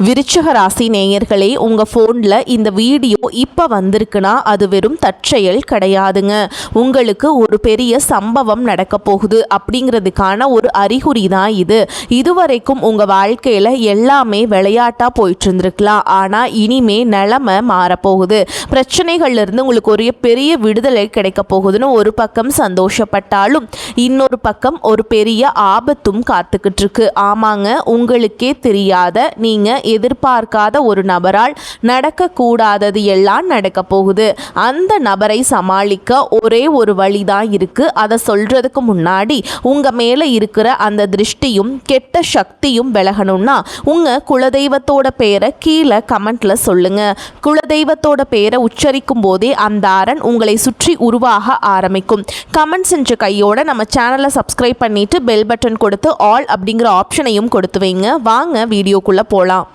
விருச்சிக ராசி நேயர்களே, உங்கள் ஃபோனில் இந்த வீடியோ இப்போ வந்திருக்குன்னா அது வெறும் தற்செயல் கிடையாதுங்க. உங்களுக்கு ஒரு பெரிய சம்பவம் நடக்க போகுது அப்படிங்கிறதுக்கான ஒரு அறிகுறி தான் இது. இதுவரைக்கும் உங்கள் வாழ்க்கையில் எல்லாமே விளையாட்டாக போயிட்டு இருந்திருக்கலாம். ஆனால் இனிமே நிலைமை மாறப்போகுது. பிரச்சனைகள்லேருந்து உங்களுக்கு ஒரு பெரிய விடுதலை கிடைக்க போகுதுன்னு ஒரு பக்கம் சந்தோஷப்பட்டாலும் இன்னொரு பக்கம் ஒரு பெரிய ஆபத்தும் காத்துக்கிட்டு இருக்கு. ஆமாங்க, உங்களுக்கே தெரியாத நீங்கள் எதிர்பார்க்காத ஒரு நபரால் நடக்கக்கூடாதது எல்லாம் நடக்க போகுது. அந்த நபரை சமாளிக்க ஒரே ஒரு வழிதான் இருக்கு. அதை சொல்றதுக்கு முன்னாடி உங்க மேல இருக்கிற அந்த திருஷ்டியும் கெட்ட சக்தியும் விலகணும்னா உங்க குலதெய்வத்தோட பேரை கீழே கமெண்ட்ல சொல்லுங்க. குலதெய்வத்தோட பேரை உச்சரிக்கும் போதே அந்த அரண் உங்களை சுற்றி உருவாக ஆரம்பிக்கும். கமெண்ட் செஞ்ச கையோட நம்ம சேனலை சப்ஸ்கிரைப் பண்ணிட்டு பெல் பட்டன் கொடுத்து ஆல் அப்படிங்கிற ஆப்ஷனையும் கொடுத்து வைங்க. வாங்க வீடியோக்குள்ள போலாம்.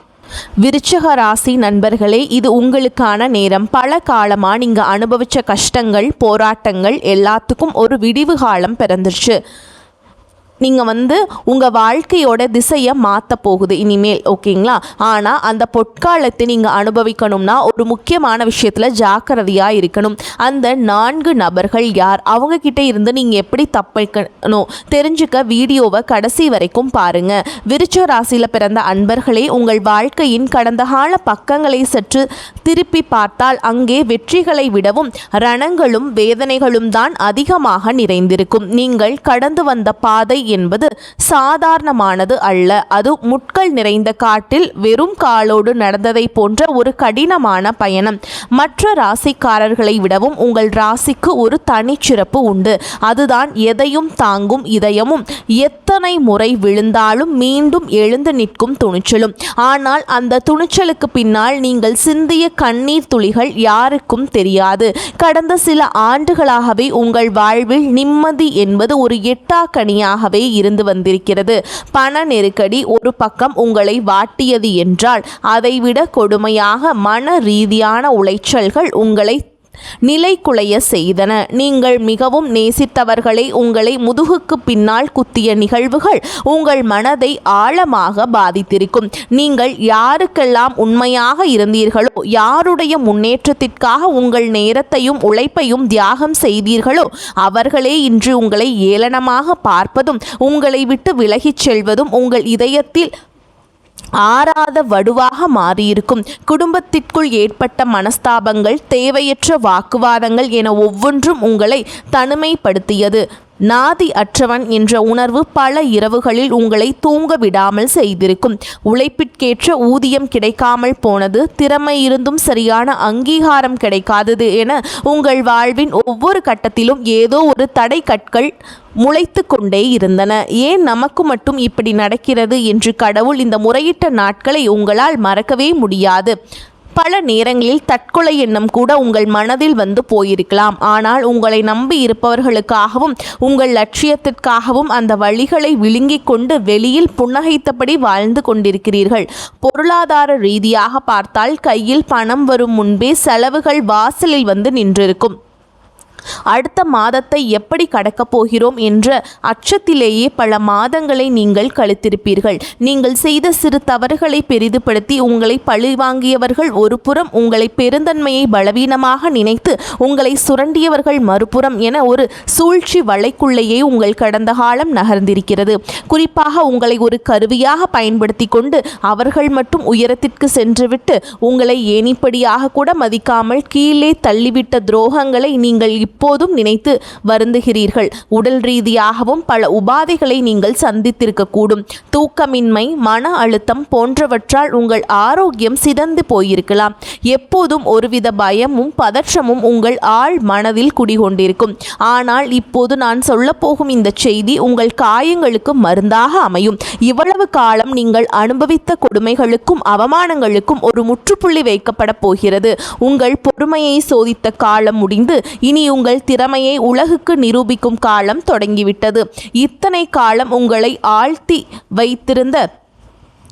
விருச்சிக ராசி நண்பர்களே, இது உங்களுக்கான நேரம். பல காலமாக நீங்கள் அனுபவித்த கஷ்டங்கள், போராட்டங்கள் எல்லாத்துக்கும் ஒரு விடிவு காலம் பிறந்துருச்சு. நீங்கள் உங்கள் வாழ்க்கையோட திசையை மாற்ற போகுது இனிமேல், ஓகேங்களா? ஆனால் அந்த பொற்காலத்தை நீங்கள் அனுபவிக்கணும்னா ஒரு முக்கியமான விஷயத்தில் ஜாக்கிரதையாக இருக்கணும். அந்த 4 நபர்கள் யார், அவங்கக்கிட்ட இருந்து நீங்கள் எப்படி தப்பிக்கணும் தெரிஞ்சுக்க வீடியோவை கடைசி வரைக்கும் பாருங்கள். விருச்சிக ராசியில் பிறந்த அன்பர்களே, உங்கள் வாழ்க்கையின் கடந்த கால பக்கங்களை சற்று திருப்பி பார்த்தால் அங்கே வெற்றிகளை விடவும் ரணங்களும் வேதனைகளும் தான் அதிகமாக நிறைந்திருக்கும். நீங்கள் கடந்து வந்த பாதை என்பது சாதாரணமானது அல்ல. அது முட்கள் நிறைந்த காட்டில் வெறும் காலோடு நடந்ததை போன்ற ஒரு கடினமான பயணம். மற்ற ராசிக்காரர்களை விடவும் உங்கள் ராசிக்கு ஒரு தனிச்சிறப்பு உண்டு. அதுதான் எதையும் தாங்கும் இதயமும், எத்தனை முறை விழுந்தாலும் மீண்டும் எழுந்து நிற்கும் துணிச்சலும். ஆனால் அந்த துணிச்சலுக்கு பின்னால் நீங்கள் சிந்திய கண்ணீர் துளிகள் யாருக்கும் தெரியாது. கடந்த சில ஆண்டுகளாகவே உங்கள் வாழ்வில் நிம்மதி என்பது ஒரு எட்டாக்கனியாகவே இருந்து வந்திருக்கிறது. பண நெருக்கடி ஒரு பக்கம் உங்களை வாட்டியது என்றால் அதைவிட கொடுமையாக மன ரீதியான உளைச்சல்கள் உங்களை நிலைக்குலைய செய்தன. நீங்கள் மிகவும் நேசித்தவர்களை உங்களை முதுகுக்கு பின்னால் குத்திய நிகழ்வுகள் உங்கள் மனதை ஆழமாக பாதித்திருக்கும். நீங்கள் யாருக்கெல்லாம் உண்மையாக இருந்தீர்களோ, யாருடைய முன்னேற்றத்திற்காக உங்கள் நேரத்தையும் உழைப்பையும் தியாகம் செய்தீர்களோ அவர்களே இன்று உங்களை ஏளனமாக பார்ப்பதும் உங்களை விட்டு விலகிச் செல்வதும் உங்கள் இதயத்தில் ஆறாத வடுவாக மாறியிருக்கும். குடும்பத்திற்குள் ஏற்பட்ட மனஸ்தாபங்கள், தேவையற்ற வாக்குவாதங்கள் என ஒவ்வொன்றும் உங்களை தனிமைப்படுத்தியது. நாதி அற்றவன் என்ற உணர்வு பல இரவுகளில் உங்களை தூங்க விடாமல் செய்திருக்கும். உழைப்பிற்கேற்ற ஊதியம் கிடைக்காமல் போனது, திறமை இருந்தும் சரியான அங்கீகாரம் கிடைக்காதது என உங்கள் வாழ்வின் ஒவ்வொரு கட்டத்திலும் ஏதோ ஒரு தடை கற்கள் முளைத்து கொண்டே இருந்தன. ஏன் நமக்கு மட்டும் இப்படி நடக்கிறது என்று கடவுள் இந்த முறையிட்ட நாட்களை உங்களால் மறக்கவே முடியாது. பல நேரங்களில் தற்கொலை எண்ணம் கூட உங்கள் மனதில் வந்து போயிருக்கலாம். ஆனால் உங்களை நம்பி இருப்பவர்களுக்காகவும் உங்கள் லட்சியத்திற்காகவும் அந்த வழிகளை விழுங்கிக் கொண்டு வெளியில் புன்னகைத்தபடி வாழ்ந்து கொண்டிருக்கிறீர்கள். பொருளாதார ரீதியாக பார்த்தால் கையில் பணம் வரும் முன்பே செலவுகள் வாசலில் வந்து நின்றிருக்கும். அடுத்த மாதத்தை எப்படி கடக்கப் போகிறோம் என்ற அச்சத்திலேயே பல மாதங்களை நீங்கள் கழித்திருப்பீர்கள். நீங்கள் செய்த சிறு தவறுகளை பெரிதுபடுத்தி உங்களை பழிவாங்கியவர்கள் ஒரு புறம், உங்களை பெருந்தன்மையை பலவீனமாக நினைத்து உங்களை சுரண்டியவர்கள் மறுபுறம் என ஒரு சூழ்ச்சி வலைக்குள்ளேயே உங்கள் கடந்த காலம் நகர்ந்திருக்கிறது. குறிப்பாக உங்களை ஒரு கருவியாக பயன்படுத்தி கொண்டு அவர்கள் மட்டும் உயரத்திற்கு சென்றுவிட்டு உங்களை ஏணிப்படியாக கூட மதிக்காமல் கீழே தள்ளிவிட்ட துரோகங்களை நீங்கள் இப்போதும் நினைத்து வருந்துகிறீர்கள். உடல் ரீதியாகவும் பல உபாதைகளை நீங்கள் சந்தித்திருக்கக்கூடும். தூக்கமின்மை, மன அழுத்தம் போன்றவற்றால் உங்கள் ஆரோக்கியம் சிதைந்து போயிருக்கலாம். எப்போதும் ஒருவித பயமும் பதற்றமும் உங்கள் ஆழ் மனதில் குடிகொண்டிருக்கும். ஆனால் இப்போது நான் சொல்லப்போகும் இந்த செய்தி உங்கள் காயங்களுக்கு மருந்தாக அமையும். இவ்வளவு காலம் நீங்கள் அனுபவித்த கொடுமைகளுக்கும் அவமானங்களுக்கும் ஒரு முற்றுப்புள்ளி வைக்கப்பட போகிறது. உங்கள் பொறுமையை சோதித்த காலம் முடிந்து இனி உங்கள் திறமையை உலகுக்கு நிரூபிக்கும் காலம் தொடங்கிவிட்டது. இத்தனை காலம் உங்களை ஆழ்த்தி வைத்திருந்த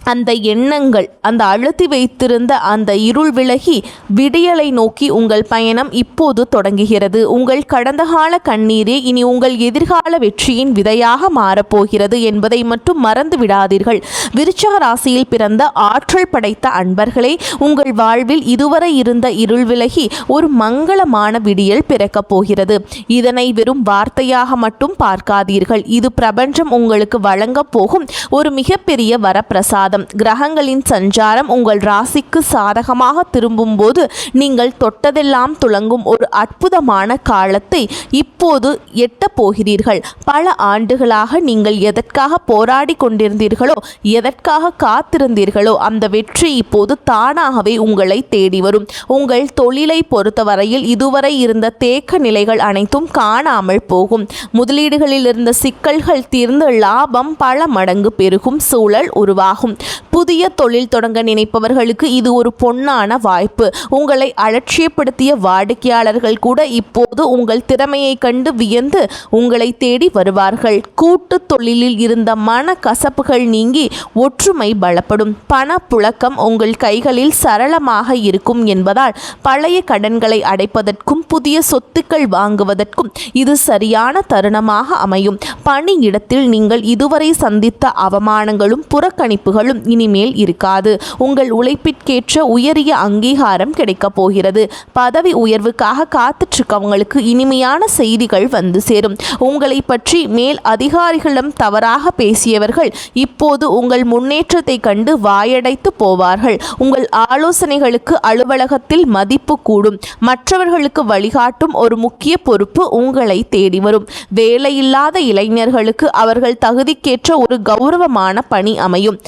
அந்த எண்ணங்கள், அந்த அழுத்தி வைத்திருந்த அந்த இருள் விலகி விடியலை நோக்கி உங்கள் பயணம் இப்போது தொடங்குகிறது. உங்கள் கடந்த கால கண்ணீரே இனி உங்கள் எதிர்கால வெற்றியின் விதையாக மாறப்போகிறது என்பதை மட்டும் மறந்து விடாதீர்கள். விருச்சிக ராசியில் பிறந்த ஆற்றல் படைத்த அன்பர்களே, உங்கள் வாழ்வில் இதுவரை இருந்த இருள் விலகி ஒரு மங்களமான விடியல் பிறக்கப் போகிறது. இதனை வெறும் வார்த்தையாக மட்டும் பார்க்காதீர்கள். இது பிரபஞ்சம் உங்களுக்கு வழங்கப் போகும் ஒரு மிகப்பெரிய வரப்பிரசாதம். கிரகங்களின் சஞ்சாரம் உங்கள் ராசிக்கு சாதகமாக திரும்பும் போது நீங்கள் தொட்டதெல்லாம் துலங்கும் ஒரு அற்புதமான காலத்தை இப்போது எட்ட போகிறீர்கள். பல ஆண்டுகளாக நீங்கள் எதற்காக போராடி கொண்டிருந்தீர்களோ, எதற்காக காத்திருந்தீர்களோ, அந்த வெற்றி இப்போது தானாகவே உங்களை தேடி வரும். உங்கள் தொழிலை பொறுத்தவரையில் இதுவரை இருந்த தேக்க நிலைகள் அனைத்தும் காணாமல் போகும். முதலீடுகளில் இருந்த சிக்கல்கள் தீர்ந்து லாபம் பல மடங்கு பெருகும் சூழல் உருவாகும். புதிய தொழில் தொடங்க நினைப்பவர்களுக்கு இது ஒரு பொன்னான வாய்ப்பு. உங்களை அலட்சியப்படுத்திய வாடிக்கையாளர்கள் கூட இப்போது உங்கள் திறமையை கண்டு வியந்து உங்களை தேடி வருவார்கள். கூட்டு தொழிலில் இருந்த மன கசப்புகள் நீங்கி ஒற்றுமை பலப்படும். பண புழக்கம் உங்கள் கைகளில் சரளமாக இருக்கும் என்பதால் பழைய கடன்களை அடைப்பதற்கும் புதிய சொத்துக்கள் வாங்குவதற்கும் இது சரியான தருணமாக அமையும். பணியிடத்தில் நீங்கள் இதுவரை சந்தித்த அவமானங்களும் புறக்கணிப்புகளும் இனிமேல் இருக்காது. உங்கள் உழைப்பிற்கேற்ற உயரிய அங்கீகாரம் கிடைக்கப் போகிறது. பதவி உயர்வுக்காக காத்துட்ருக்கவங்களுக்கு இனிமையான செய்திகள் வந்து சேரும். உங்களை பற்றி மேல் அதிகாரிகளிடம் தவறாக பேசியவர்கள் இப்போது உங்கள் முன்னேற்றத்தை கண்டு வாயடைத்து போவார்கள். உங்கள் ஆலோசனைகளுக்கு அலுவலகத்தில் மதிப்பு கூடும். மற்றவர்களுக்கு வழிகாட்டும் ஒரு முக்கிய பொறுப்பு உங்களை தேடி வரும். வேலையில்லாத இளைஞர்களுக்கு அவர்கள் தகுதிக்கேற்ற ஒரு கௌரவமான பணி அமையும்.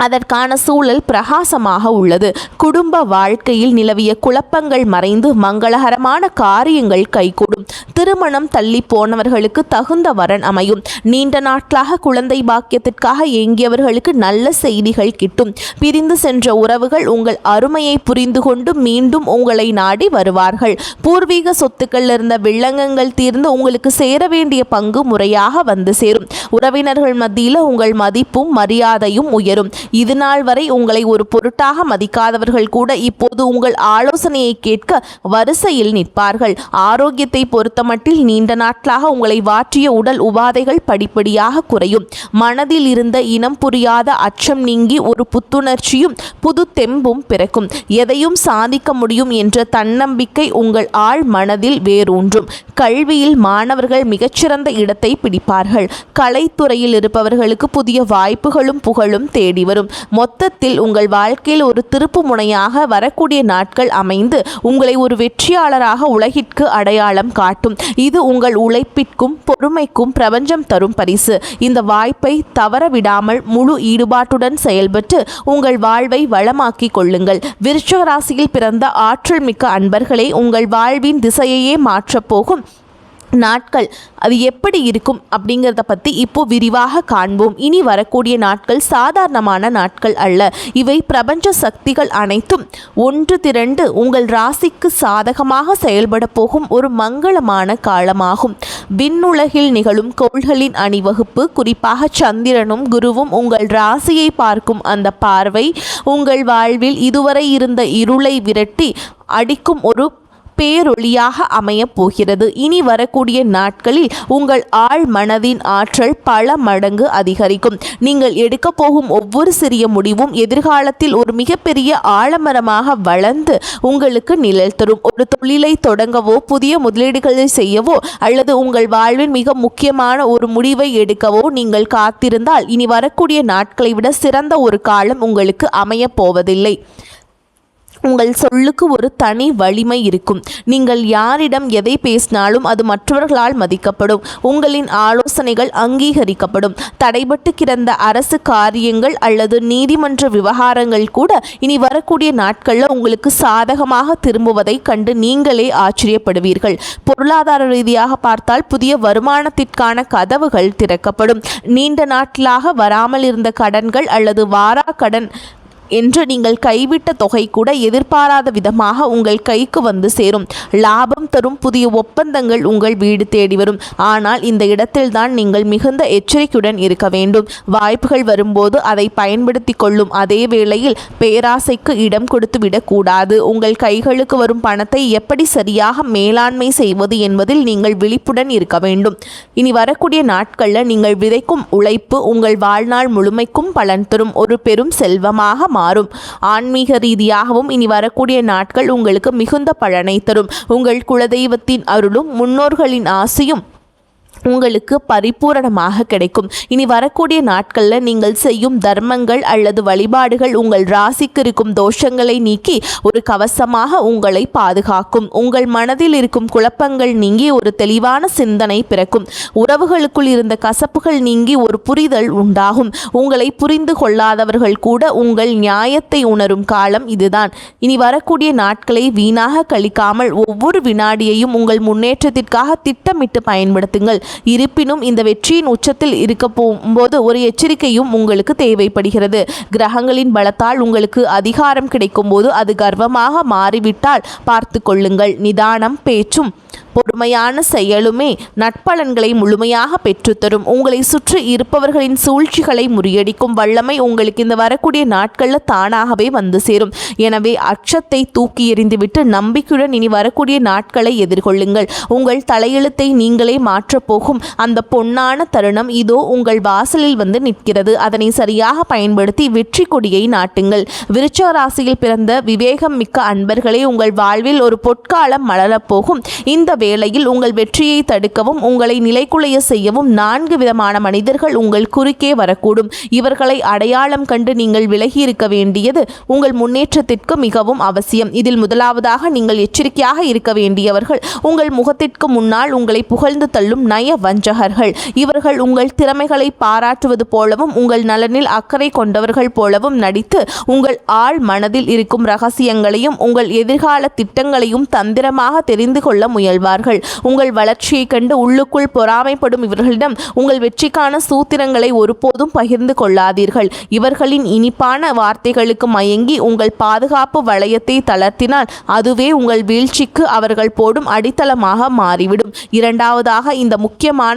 அதற்கான சூழல் பிரகாசமாக உள்ளது. குடும்ப வாழ்க்கையில் நிலவிய குழப்பங்கள் மறைந்து மங்களகரமான காரியங்கள் கைகூடும். திருமணம் தள்ளி போனவர்களுக்கு தகுந்த வரன் அமையும். நீண்ட நாட்களாக குழந்தை பாக்கியத்திற்காக ஏங்கியவர்களுக்கு நல்ல செய்திகள் கிட்டும். பிரிந்து சென்ற உறவுகள் உங்கள் அருமையை புரிந்து கொண்டு மீண்டும் உங்களை நாடி வருவார்கள். பூர்வீக சொத்துக்கள் இருந்த வில்லங்கங்கள் தீர்ந்து உங்களுக்கு சேர வேண்டிய பங்கு முறையாக வந்து சேரும். உறவினர்கள் மத்தியில் உங்கள் மதிப்பும் மரியாதையும் உயரும். இது நாள் வரை உங்களை ஒரு பொருட்டாக மதிக்காதவர்கள் கூட இப்போது உங்கள் ஆலோசனையை கேட்க வரிசையில் நிற்பார்கள். ஆரோக்கியத்தை பொறுத்தமட்டில் நீண்ட நாட்களாக உங்களை வாற்றிய உடல் உபாதைகள் படிப்படியாக குறையும். மனதில் இருந்த இனம் புரியாத அச்சம் நீங்கி ஒரு புத்துணர்ச்சியும் புது தெம்பும் பிறக்கும். எதையும் சாதிக்க முடியும் என்ற தன்னம்பிக்கை உங்கள் ஆழ் மனதில் வேரூன்றும். கல்வியில் மாணவர்கள் மிகச்சிறந்த இடத்தை பிடிப்பார்கள். கலைத்துறையில் இருப்பவர்களுக்கு புதிய வாய்ப்புகளும் புகழும் தேடி வரும். மொத்தத்தில் உங்கள் வாழ்க்கையில் ஒரு திருப்பு முனையாக வரக்கூடிய நாட்கள் அமைந்து உங்களை ஒரு வெற்றியாளராக உலகிற்கு அடையாளம் காட்டும். இது உங்கள் உழைப்பிற்கும் பொறுமைக்கும் பிரபஞ்சம் தரும் பரிசு. இந்த வாய்ப்பை தவறவிடாமல் முழு ஈடுபாட்டுடன் செயல்பட்டு உங்கள் வாழ்வை வளமாக்கிக் கொள்ளுங்கள். விருச்சிக ராசியில் பிறந்த ஆற்றல் மிக்க அன்பர்களே, உங்கள் வாழ்வின் திசையையே மாற்றப்போகும் நாட்கள் அது எப்படி இருக்கும் அப்படிங்கிறத பற்றி இப்போ விரிவாக காண்போம். இனி வரக்கூடிய நாட்கள் சாதாரணமான நாட்கள் அல்ல. இவை பிரபஞ்ச சக்திகள் அனைத்தும் ஒன்று திரண்டு உங்கள் ராசிக்கு சாதகமாக செயல்பட போகும் ஒரு மங்களமான காலமாகும். விண்ணுலகில் நிகழும் கோள்களின் அணிவகுப்பு, குறிப்பாக சந்திரனும் குருவும் உங்கள் ராசியை பார்க்கும் அந்த பார்வை உங்கள் வாழ்வில் இதுவரை இருந்த இருளை விரட்டி அடிக்கும் ஒரு பேரொளியாக அமையப் போகிறது. இனி வரக்கூடிய நாட்களில் உங்கள் ஆழ் மனதின் ஆற்றல் பல மடங்கு அதிகரிக்கும். நீங்கள் எடுக்க போகும் ஒவ்வொரு சிறிய முடிவும் எதிர்காலத்தில் ஒரு மிகப்பெரிய ஆலமரமாக வளர்ந்து உங்களுக்கு நிழல் தரும். ஒரு தொழிலை தொடங்கவோ, புதிய முதலீடுகளை செய்யவோ, அல்லது உங்கள் வாழ்வின் மிக முக்கியமான ஒரு முடிவை எடுக்கவோ நீங்கள் காத்திருந்தால் இனி வரக்கூடிய நாட்களை விட சிறந்த ஒரு காலம் உங்களுக்கு அமையப் போவதில்லை. உங்கள் சொல்லுக்கு ஒரு தனி வலிமை இருக்கும். நீங்கள் யாரிடம் எதை பேசினாலும் அது மற்றவர்களால் மதிக்கப்படும். உங்களின் ஆலோசனைகள் அங்கீகரிக்கப்படும். தடைபட்டு கிடந்த அரசு காரியங்கள் அல்லது நீதிமன்ற விவகாரங்கள் கூட இனி வரக்கூடிய நாட்களில் உங்களுக்கு சாதகமாக திரும்புவதை கண்டு நீங்களே ஆச்சரியப்படுவீர்கள். பொருளாதார ரீதியாக பார்த்தால் புதிய வருமானத்திற்கான கதவுகள் திறக்கப்படும். நீண்ட நாட்களாக வராமல் இருந்த கடன்கள் அல்லது வாரா கடன் என்று நீங்கள் கைவிட்ட தொகை கூட எதிர்பாராத விதமாக உங்கள் கைக்கு வந்து சேரும். லாபம் தரும் புதிய ஒப்பந்தங்கள் உங்கள் வீடு தேடி வரும். ஆனால் இந்த இடத்தில்தான் நீங்கள் மிகுந்த எச்சரிக்கையுடன் இருக்க வேண்டும். வாய்ப்புகள் வரும்போது அதை பயன்படுத்தி கொள்ளும் அதே வேளையில் பேராசைக்கு இடம் கொடுத்து விடக்கூடாது. உங்கள் கைகளுக்கு வரும் பணத்தை எப்படி சரியாக மேலாண்மை செய்வது என்பதில் நீங்கள் விழிப்புடன் இருக்க வேண்டும். இனி வரக்கூடிய நாட்களில் நீங்கள் விதைக்கும் உழைப்பு உங்கள் வாழ்நாள் முழுமைக்கும் பலன் தரும் ஒரு பெரும் செல்வமாக மாறும். ஆன்மீக ரீதியாகவும் இனி வரக்கூடிய நாட்கள் உங்களுக்கு மிகுந்த பலனை தரும். உங்கள் குலதெய்வத்தின் அருளும் முன்னோர்களின் ஆசையும் உங்களுக்கு பரிபூரணமாக கிடைக்கும். இனி வரக்கூடிய நாட்களில் நீங்கள் செய்யும் தர்மங்கள் அல்லது வழிபாடுகள் உங்கள் ராசிக்கு இருக்கும் தோஷங்களை நீக்கி ஒரு கவசமாக உங்களை பாதுகாக்கும். உங்கள் மனதில் இருக்கும் குழப்பங்கள் நீங்கி ஒரு தெளிவான சிந்தனை பிறக்கும். உறவுகளுக்குள் இருந்த கசப்புகள் நீங்கி ஒரு புரிதல் உண்டாகும். உங்களை புரிந்து கொள்ளாதவர்கள் கூட உங்கள் நியாயத்தை உணரும் காலம் இதுதான். இனி வரக்கூடிய நாட்களை வீணாக கழிக்காமல் ஒவ்வொரு வினாடியையும் உங்கள் முன்னேற்றத்திற்காக திட்டமிட்டு பயன்படுத்துங்கள். இருப்பினும் இந்த வெற்றியின் உச்சத்தில் இருக்க போகும்போது ஒரு எச்சரிக்கையும் உங்களுக்கு தேவைப்படுகிறது. கிரகங்களின் பலத்தால் உங்களுக்கு அதிகாரம் கிடைக்கும் போது அது கர்வமாக மாறிவிட்டால் பார்த்து கொள்ளுங்கள். நிதானம் பேச்சும் பொறுமையான செயலுமே நட்பலன்களை முழுமையாக பெற்றுத்தரும். உங்களை சுற்றி இருப்பவர்களின் சூழ்ச்சிகளை முறியடிக்கும் வல்லமை உங்களுக்கு இந்த வரக்கூடிய நாட்களில் தானாகவே வந்து சேரும். எனவே அச்சத்தை தூக்கி எறிந்துவிட்டு நம்பிக்கையுடன் இனி வரக்கூடிய நாட்களை எதிர்கொள்ளுங்கள். உங்கள் தலையெழுத்தை நீங்களே மாற்றப்போகும் அந்த பொன்னான தருணம் இதோ உங்கள் வாசலில் வந்து நிற்கிறது. அதனை சரியாக பயன்படுத்தி வெற்றி கொடியை நாட்டுங்கள். விருச்சிக ராசியில் பிறந்த விவேகம் மிக்க அன்பர்களே, உங்கள் வாழ்வில் ஒரு பொற்காலம் மலரப்போகும். இந்த வேளையில் உங்கள் வெற்றியை தடுக்கவும் உங்களை நிலைக்குலைய செய்யவும் 4 விதமான மனிதர்கள் உங்கள் குறுக்கே வரக்கூடும். இவர்களை அடையாளம் கண்டு நீங்கள் விலகி இருக்க வேண்டியது உங்கள் முன்னேற்றத்திற்கு மிகவும் அவசியம். இதில் முதலாவதாக நீங்கள் எச்சரிக்கையாக இருக்க வேண்டியவர்கள் உங்கள் முகத்திற்கு முன்னால் உங்களை புகழ்ந்து தள்ளும் நய வஞ்சகர்கள். இவர்கள் உங்கள் திறமைகளை பாராட்டுவது போலவும் உங்கள் நலனில் அக்கறை கொண்டவர்கள் போலவும் நடித்து உங்கள் ஆழ் மனதில் இருக்கும் ரகசியங்களையும் உங்கள் எதிர்கால திட்டங்களையும் தந்திரமாக தெரிந்து கொள்ள முயல்வார்கள். உங்கள் வளர்ச்சியை கண்டு உள்ளுக்குள் பொறாமைப்படும் இவர்களிடம் உங்கள் வெற்றிக்கான சூத்திரங்களை ஒருபோதும் பகிர்ந்து கொள்ளாதீர்கள். இவர்களின் இனிப்பான வார்த்தைகளுக்கு மயங்கி உங்கள் பாதுகாப்பு வளையத்தை தளர்த்தினால் அதுவே உங்கள் வீழ்ச்சிக்கு அவர்கள் போடும் அடித்தளமாக மாறிவிடும். இரண்டாவதாக, இந்த முக்கியமான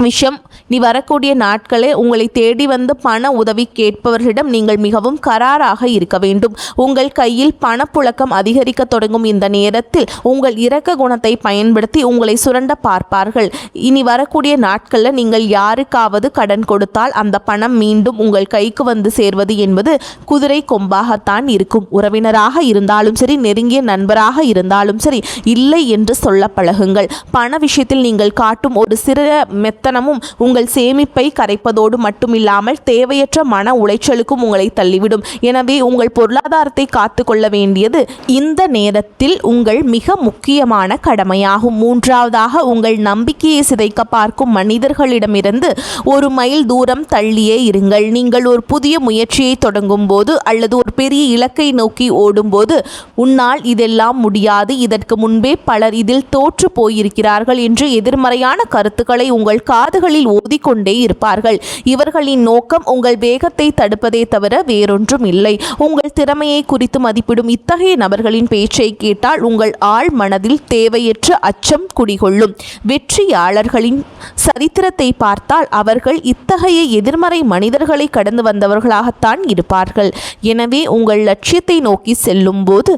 விஷயம், நீ வரக்கூடிய நாட்களே உங்களை தேடி வந்து பண உதவி கேட்பவர்களிடம் நீங்கள் மிகவும் கராராக இருக்க வேண்டும். உங்கள் கையில் பணப்புழக்கம் அதிகரிக்க தொடங்கும் இந்த நேரத்தில் உங்கள் இரக்க குணத்தை பயன்படுத்தி உங்களை சுரண்ட பார்ப்பார்கள். இனி வரக்கூடிய நாட்களில் நீங்கள் யாருக்காவது கடன் கொடுத்தால் அந்த பணம் மீண்டும் உங்கள் கைக்கு வந்து சேர்வது என்பது குதிரை கொம்பாகத்தான் இருக்கும். உறவினராக இருந்தாலும் சரி, நெருங்கிய நண்பராக இருந்தாலும் சரி, இல்லை என்று சொல்ல பழகுங்கள். பண விஷயத்தில் நீங்கள் காட்டும் ஒரு சிறிய மெத்தனமும் உங்கள் சேமிப்பை கரைப்பதோடு மட்டுமில்லாமல் தேவையற்ற மன உளைச்சலுக்கும் உங்களை தள்ளிவிடும். எனவே உங்கள் பொருளாதாரத்தை காத்து கொள்ள வேண்டியது இந்த நேரத்தில் உங்கள் மிக முக்கியமான கடமையாகும். மூன்றாவதாக, உங்கள் நம்பிக்கையை சிதைக்க பார்க்கும் மனிதர்களிடமிருந்து ஒரு மைல் தூரம் தள்ளியே இருங்கள். நீங்கள் ஒரு புதிய முயற்சியை தொடங்கும் போது அல்லது ஒரு பெரிய இலக்கை நோக்கி ஓடும்போது உன்னால் இதெல்லாம் முடியாது, இதற்கு முன்பே பலர் இதில் தோற்று போயிருக்கிறார்கள் என்று எதிர்மறையான கருத்துக்களை உங்கள் காதுகளில் ஓதிக்கொண்டே இருப்பார்கள். இவர்களின் நோக்கம் உங்கள் வேகத்தை தடுப்பதே தவிர வேறொன்றும் இல்லை. உங்கள் திறமையை குறித்து மதிப்பிடும் இத்தகைய நபர்களின் பேச்சை கேட்டால் உங்கள் ஆழ் மனதில் தேவையற்ற அச்சம் குடிகொள்ளும். வெற்றியாளர்களின் சரித்திரத்தை பார்த்தால் அவர்கள் இத்தகைய எதிர்மறை மனிதர்களை கடந்து வந்தவர்களாகத்தான் இருப்பார்கள். எனவே உங்கள் லட்சியத்தை நோக்கி செல்லும் போது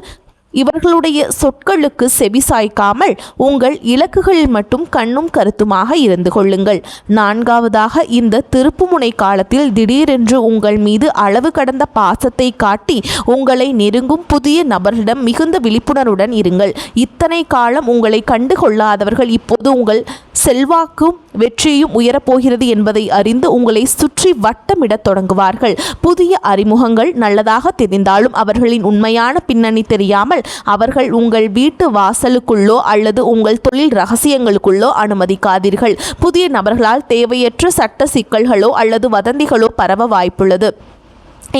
இவர்களுடைய சொற்களுக்கு செவிசாய்க்காமல் உங்கள் இலக்குகளில் மட்டும் கண்ணும் கருத்துமாக இருந்து கொள்ளுங்கள். நான்காவதாக, இந்த திருப்புமுனை காலத்தில் திடீரென்று உங்கள் மீது அளவு கடந்த பாசத்தை காட்டி உங்களை நெருங்கும் புதிய நபர்களிடம் மிகுந்த விழிப்புணர்வுடன் இருங்கள். இத்தனை காலம் உங்களை கண்டு கொள்ளாதவர்கள் இப்போது உங்கள் செல்வாக்கும் வெற்றியும் உயரப்போகிறது என்பதை அறிந்து உங்களை சுற்றி வட்டமிடத் தொடங்குவார்கள். புதிய அறிமுகங்கள் நல்லதாக தெரிந்தாலும் அவர்களின் உண்மையான பின்னணி தெரியாமல் அவர்கள் உங்கள் வீட்டு வாசலுக்குள்ளோ அல்லது உங்கள் தொழில் ரகசியங்களுக்குள்ளோ அனுமதிக்காதீர்கள். புதிய நபர்களால் தேவையற்ற சட்ட சிக்கல்களோ அல்லது வதந்திகளோ பரவ வாய்ப்புள்ளது.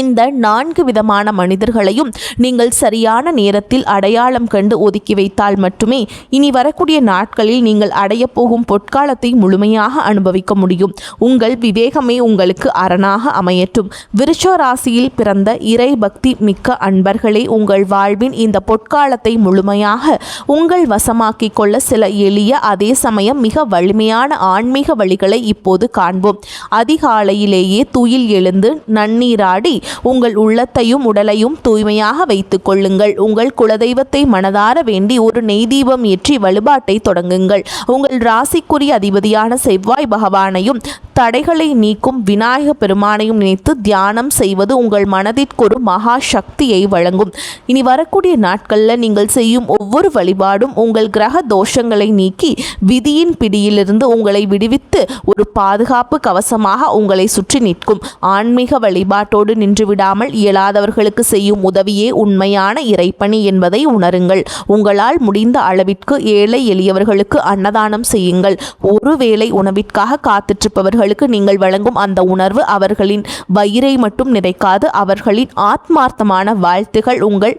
இந்த 4 விதமான மனிதர்களையும் நீங்கள் சரியான நேரத்தில் அடையாளம் கண்டு ஒதுக்கி வைத்தால் மட்டுமே இனி வரக்கூடிய நாட்களில் நீங்கள் அடைய போகும் பொற்காலத்தை முழுமையாக அனுபவிக்க முடியும். உங்கள் விவேகமே உங்களுக்கு அரணாக அமையட்டும். விருச்ச ராசியில் பிறந்த இறை பக்தி மிக்க அன்பர்களே, உங்கள் வாழ்வின் இந்த பொற்காலத்தை முழுமையாக உங்கள் வசமாக்கிக் கொள்ள சில எளிய அதே சமயம் மிக வலிமையான ஆன்மீக வழிகளை இப்போது காண்போம். அதிகாலையிலேயே துயில் எழுந்து நன்னீராடி உங்கள் உள்ளத்தையும் உடலையும் தூய்மையாக வைத்துக் கொள்ளுங்கள். உங்கள் குலதெய்வத்தை மனதார வேண்டி ஒரு நெய் தீபம் ஏற்றி வழிபாட்டை தொடங்குங்கள். உங்கள் ராசிக்குரிய அதிபதியான செவ்வாய் பகவானையும் தடைகளை நீக்கும் விநாயக பெருமானையும் நினைத்து தியானம் செய்வது உங்கள் மனதிற்கு ஒரு மகா சக்தியை வழங்கும். இனி வரக்கூடிய நாட்களில் நீங்கள் செய்யும் ஒவ்வொரு வழிபாடும் உங்கள் கிரக தோஷங்களை நீக்கி விதியின் பிடியிலிருந்து உங்களை விடுவித்து ஒரு பாதுகாப்பு கவசமாக உங்களை சுற்றி நிற்கும். ஆன்மீக வழிபாட்டோடு நின்று விடாமல் இயலாதவர்களுக்கு செய்யும் உதவியே உண்மையான இறைப்பணி என்பதை உணருங்கள். உங்களால் முடிந்த அளவிற்கு ஏழை எளியவர்களுக்கு அன்னதானம் செய்யுங்கள். ஒருவேளை உணவிற்காக காத்திருப்பவர்களுக்கு நீங்கள் வழங்கும் அந்த உணர்வு அவர்களின் வயிறை மட்டும் நிறைக்காது, அவர்களின் ஆத்மார்த்தமான வாழ்த்துகள் உங்கள்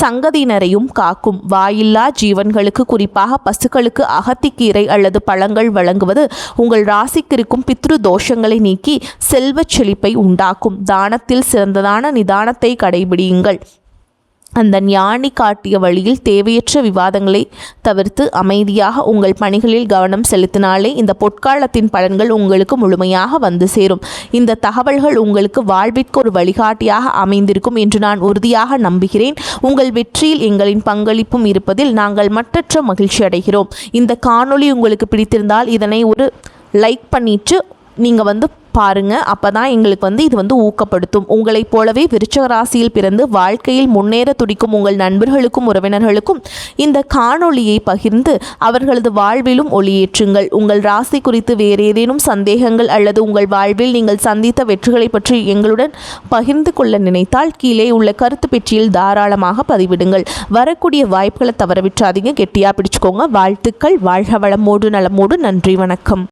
சங்கதியினரையும் காக்கும். வாயில்லா ஜீவன்களுக்கு, குறிப்பாக பசுக்களுக்கு அகத்திக்கீரை அல்லது பழங்கள் வழங்குவது உங்கள் ராசிக்கு இருக்கும் பித்ரு தோஷங்களை நீக்கி செல்வச் செழிப்பை உண்டாக்கும். தானத்தில் சிறந்ததான நிதானத்தை கடைபிடியுங்கள். அந்த ஞானி காட்டிய வழியில் தேவையற்ற விவாதங்களை தவிர்த்து அமைதியாக உங்கள் பணிகளில் கவனம் செலுத்தினாலே இந்த பொற்காலத்தின் பலன்கள் உங்களுக்கு முழுமையாக வந்து சேரும். இந்த தகவல்கள் உங்களுக்கு வாழ்விற்கு ஒரு வழிகாட்டியாக அமைந்திருக்கும் என்று நான் உறுதியாக நம்புகிறேன். உங்கள் வெற்றியில் எங்களின் பங்களிப்பும் இருப்பதில் நாங்கள் மட்டற்ற மகிழ்ச்சி அடைகிறோம். இந்த காணொளி உங்களுக்கு பிடித்திருந்தால் இதனை ஒரு லைக் பண்ணிட்டு நீங்கள் பாருங்கள். அப்போ தான் எங்களுக்கு இது ஊக்கப்படுத்தும். உங்களைப் போலவே விருச்சிக ராசியில் பிறந்து வாழ்க்கையில் முன்னேற துடிக்கும் உங்கள் நண்பர்களுக்கும் உறவினர்களுக்கும் இந்த காணொளியை பகிர்ந்து அவர்களது வாழ்விலும் ஒளியேற்றுங்கள். உங்கள் ராசி குறித்து வேறு ஏதேனும் சந்தேகங்கள் அல்லது உங்கள் வாழ்வில் நீங்கள் சந்தித்த வெற்றிகளை பற்றி எங்களுடன் பகிர்ந்து கொள்ள நினைத்தால் கீழே உள்ள கருத்து பெட்டியில் தாராளமாக பதிவிடுங்கள். வரக்கூடிய வாய்ப்புகளை தவறவிட்டாதீங்க. கெட்டியாக பிடிச்சுக்கோங்க. வாழ்த்துக்கள். வாழ்க வளமோடு நலமோடு. நன்றி, வணக்கம்.